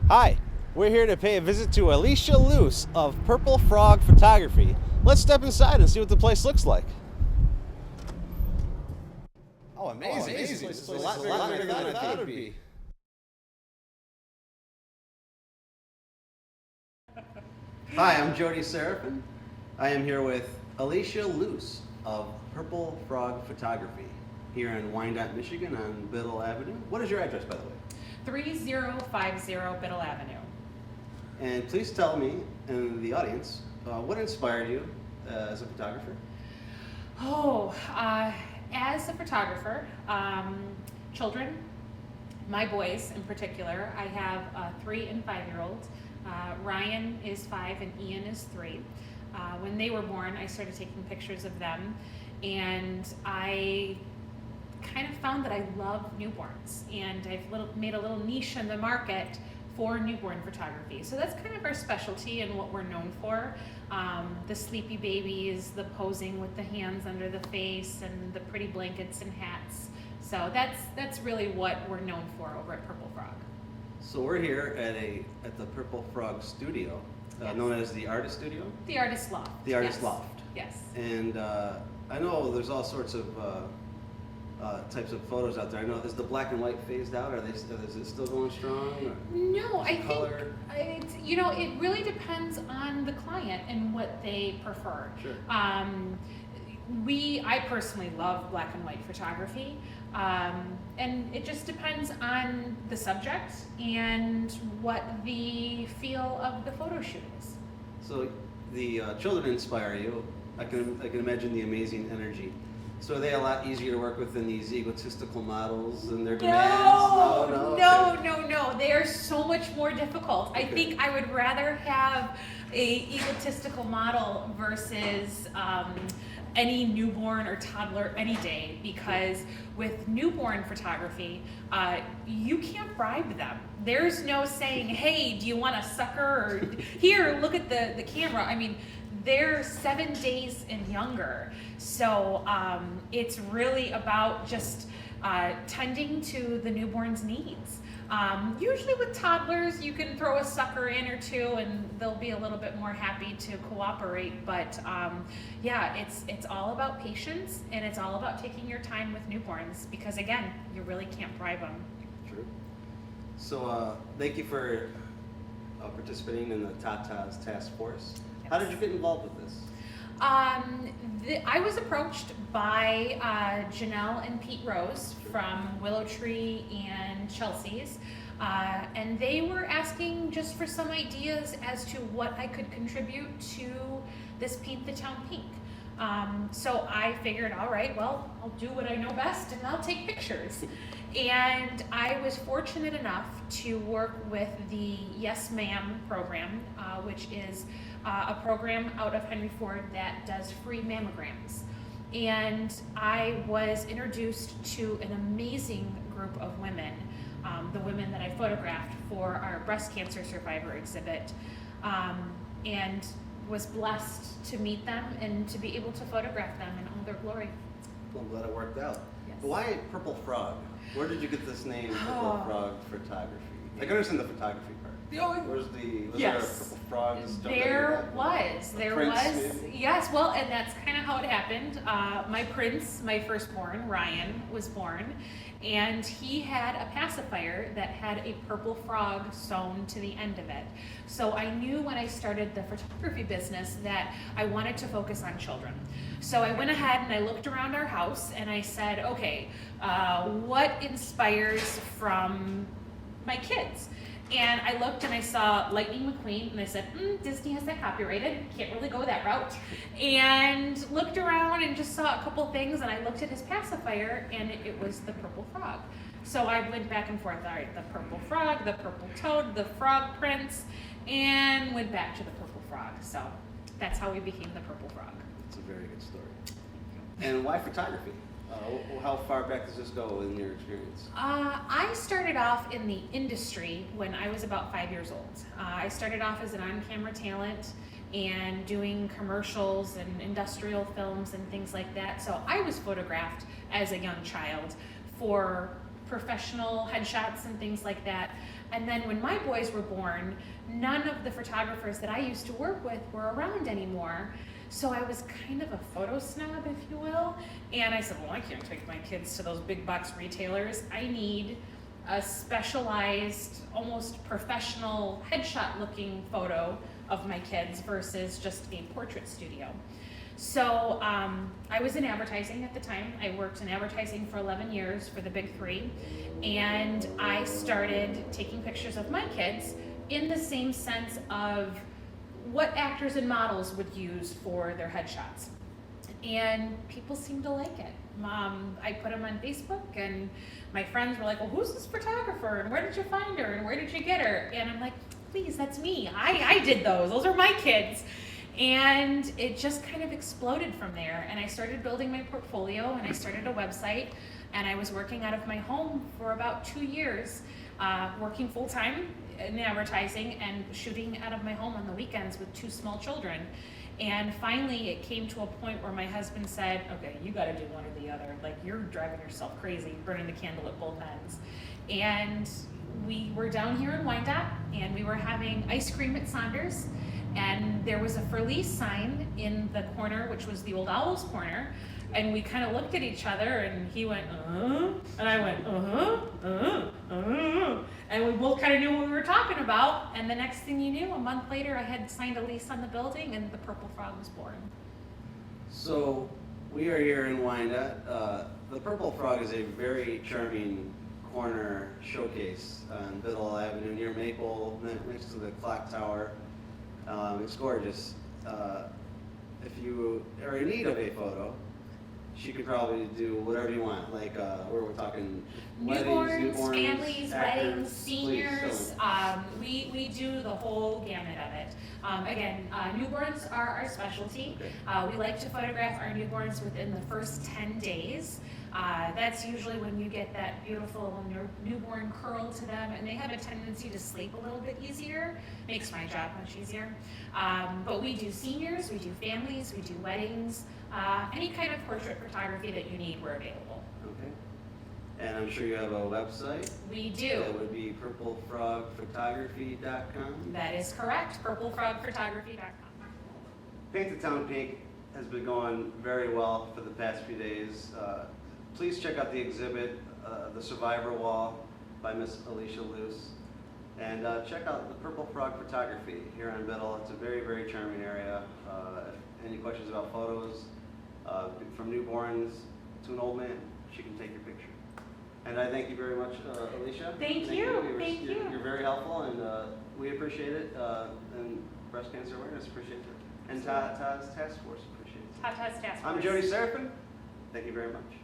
Hi, we're here to pay a visit to Alicia Loos of Purple Frog Photography. Let's step inside and see what the place looks like. Oh, amazing. This place is a lot bigger than I thought it would be. Hi, I'm Jody Serafin. I am here with Alicia Loos of Purple Frog Photography here in Wyandotte, Michigan on Biddle Avenue. What is your address, by the way? 3050 Biddle Avenue. And please tell me and the audience what inspired you as a photographer? As a photographer, children, my boys in particular, I have a 3 and 5-year-old. Ryan is 5 and Ian is 3. When they were born, I started taking pictures of them, and I kind of found that I love newborns, and I've made a little niche in the market for newborn photography. So that's kind of our specialty and what we're known for. The sleepy babies, the posing with the hands under the face, and the pretty blankets and hats. So that's really what we're known for over at Purple Frog. So we're here at the Purple Frog Studio, Yes. known as the Artist Studio? The Artist Loft. The Artist Yes. Loft. Yes. And I know there's all sorts of types of photos out there. I know, is the black and white phased out? Is it still going strong? Or No, I color? think it really depends on the client and what they prefer. Sure. I personally love black and white photography, and it just depends on the subject and what the feel of the photo shoot is. So the children inspire you. I can imagine the amazing energy. So are they a lot easier to work with than these egotistical models and their demands? No. They are so much more difficult. Okay. I think I would rather have a egotistical model versus any newborn or toddler any day, because with newborn photography, you can't bribe them. There's no saying, hey, do you want a sucker? Or here, look at the camera. I mean, they're 7 days and younger. So it's really about just tending to the newborn's needs. Usually with toddlers, you can throw a sucker in or two and they'll be a little bit more happy to cooperate. But it's all about patience, and it's all about taking your time with newborns, because again, you really can't bribe them. True. So thank you for participating in the Tata's Task Force. Yes. How did you get involved with this? I was approached by Janelle and Pete Rose from Willow Tree and Chelsea's, and they were asking just for some ideas as to what I could contribute to this Paint the Town Pink. So I figured, all right, well, I'll do what I know best and I'll take pictures. And I was fortunate enough to work with the Yes Ma'am program, which is a program out of Henry Ford that does free mammograms. And I was introduced to an amazing group of women, the women that I photographed for our breast cancer survivor exhibit, and was blessed to meet them and to be able to photograph them in all their glory. Well, I'm glad it worked out. Yes. But why Purple Frog? Where did you get this name, Purple Frog Photography? I can understand the photography part. Was there a Purple Frog? There was. Maybe? Yes, well, and that's kind of how it happened. My prince, my firstborn, Ryan, was born, and he had a pacifier that had a purple frog sewn to the end of it. So I knew when I started the photography business that I wanted to focus on children. So I went ahead and I looked around our house and I said, okay, what inspires from my kids? And I looked and I saw Lightning McQueen and I said, Disney has that copyrighted, can't really go that route. And looked around and just saw a couple things, and I looked at his pacifier and it was the purple frog. So I went back and forth, all right, the purple frog, the purple toad, the frog prince, and went back to the purple frog. So that's how we became the Purple Frog. It's a very good story. And why photography? How far back does this go in your experience? I started off in the industry when I was about 5 years old. I started off as an on-camera talent and doing commercials and industrial films and things like that. So I was photographed as a young child for professional headshots and things like that. And then when my boys were born, none of the photographers that I used to work with were around anymore. So I was kind of a photo snob, if you will. And I said, well, I can't take my kids to those big box retailers. I need a specialized, almost professional headshot looking photo of my kids versus just a portrait studio. So I was in advertising at the time. I worked in advertising for 11 years for the big three. And I started taking pictures of my kids in the same sense of what actors and models would use for their headshots. And people seemed to like it. I put them on Facebook, and my friends were like, well, who's this photographer, and where did you find her, and where did you get her? And I'm like, please, that's me. I did those. Those are my kids. And it just kind of exploded from there. And I started building my portfolio, and I started a website, and I was working out of my home for about 2 years, working full-time in advertising and shooting out of my home on the weekends with 2 small children. And finally it came to a point where my husband said, okay, you gotta do one or the other. Like, you're driving yourself crazy, burning the candle at both ends. And we were down here in Wyandotte, and we were having ice cream at Saunders, and there was a for lease sign in the corner, which was the Old Owls corner. And we kind of looked at each other, and he went, and I went, and we both kind of knew what we were talking about. And the next thing you knew, a month later, I had signed a lease on the building, and the Purple Frog was born. So we are here in Wyandotte. The Purple Frog is a very charming corner showcase on Biddle Avenue near Maple, next to the clock tower. It's gorgeous. If you are in need of a photo, she could probably do whatever you want, like where we're talking Newborns, weddings, families, actors. weddings, seniors, we do the whole gamut of it. Again, newborns are our specialty. Okay. We like to photograph our newborns within the first 10 days. That's usually when you get that beautiful newborn curl to them, and they have a tendency to sleep a little bit easier. Makes my job much easier. But we do seniors, we do families, we do weddings, any kind of portrait photography that you need, we're available. Okay. And I'm sure you have a website. We do. That would be purplefrogphotography.com. That is correct, purplefrogphotography.com. Paint the Town Pink has been going very well for the past few days. Please check out the exhibit, The Survivor Wall by Miss Alicia Loos. And check out the Purple Frog Photography here on Biddle. It's a very, very charming area. Any questions about photos, from newborns to an old man, she can take your picture. And I thank you very much, Alicia. Thank you. You're very helpful, and we appreciate it. And Breast Cancer Awareness appreciates it. And Tata's Task Force appreciates it. Tata's Task Force. I'm Jody Serafin. Thank you very much.